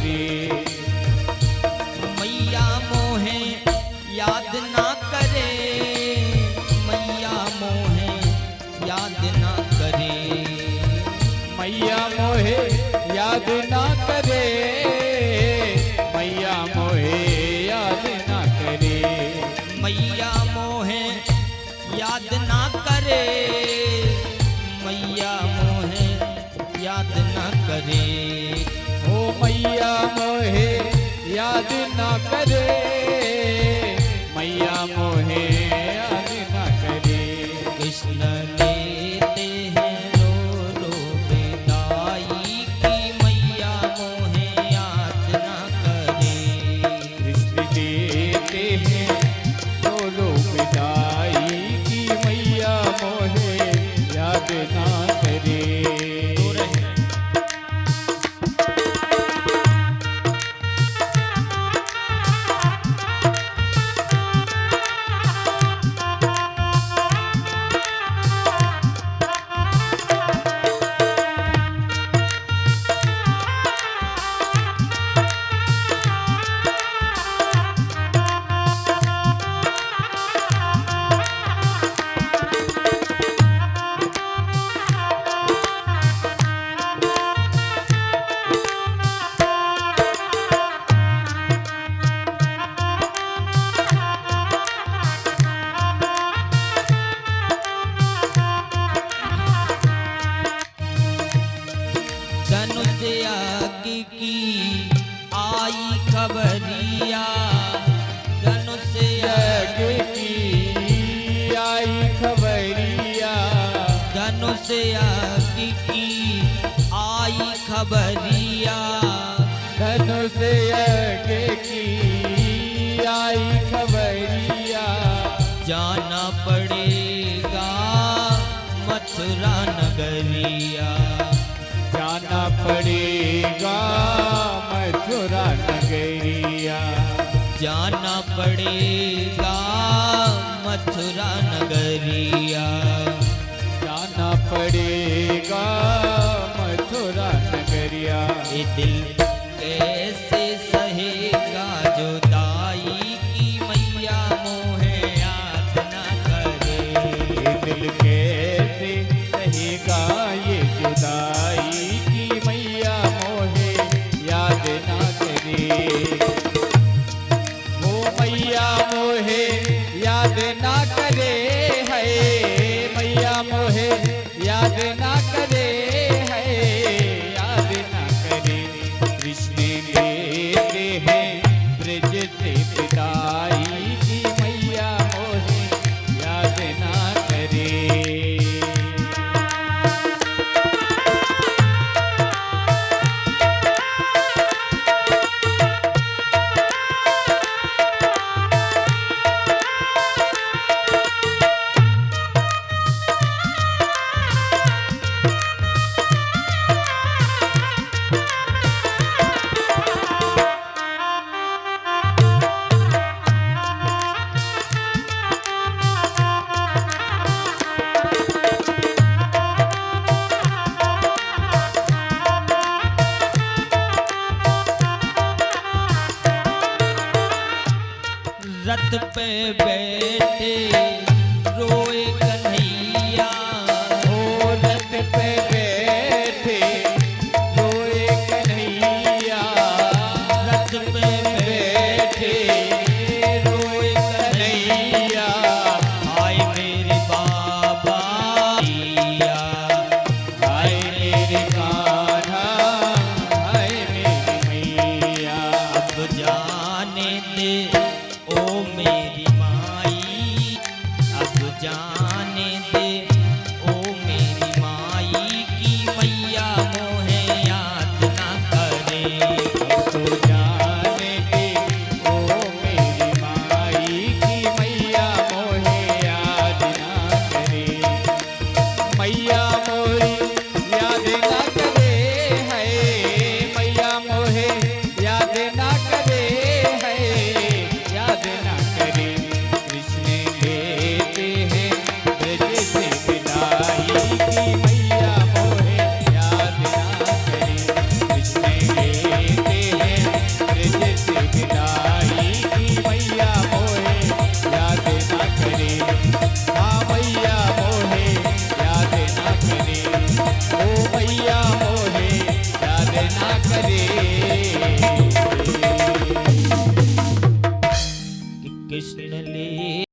करे। मैया मोहे याद ना करे, मैया मोहे याद ना करे, मैया मोहे याद ना करे, मैया मोहे याद ना करे। मैया मोहे याद ना करे, मैया मोहे याद ना करे, ओ मैया मोहे याद ना करे, मैया मोहे याद ना करे। कृष्ण लेते हैं रो रो विदाई की, मैया मोहे याद ना करे, कृष्ण देते हैं बोलो विदाई की, मैया मोहे याद ना करे। धनुष आगे की आई खबरिया, धनुष जग की आई खबरिया, धनुष आगे की आई खबरिया, धनुष यज्ञ की आई खबरिया, जाना पड़ेगा मथुरा नगरिया, जाना पड़ेगा मथुरा नगरिया, जाना पड़ेगा मथुरा नगरिया, जाना पड़ेगा मथुरा नगरिया। ये दिल कैसे सहेगा जुदाई की, मैया मोहे याद ना करे, ये दिल कैसे सहेगा ये जुदाई की, मैया मोहे याद ना करे। ओ मैया मोहे याद ना करे, है मैया मोहे याद ना करे, है याद ना करे। कृष्ण लेते हैं ब्रज से विदाई की, मैया मोहे याद ना करे। रथ पे बैठे रोए कन्हैया, ओ रथ पे बैठे रोए कन्हैया, रथ पे बैठे रोए कन्हैया। आए मेरे बाबा, हाय मेरे कान्हा, हाय मेरी मैया। अब जाने दे ओ मेरी माई ओ मैया मोहे याद ना करे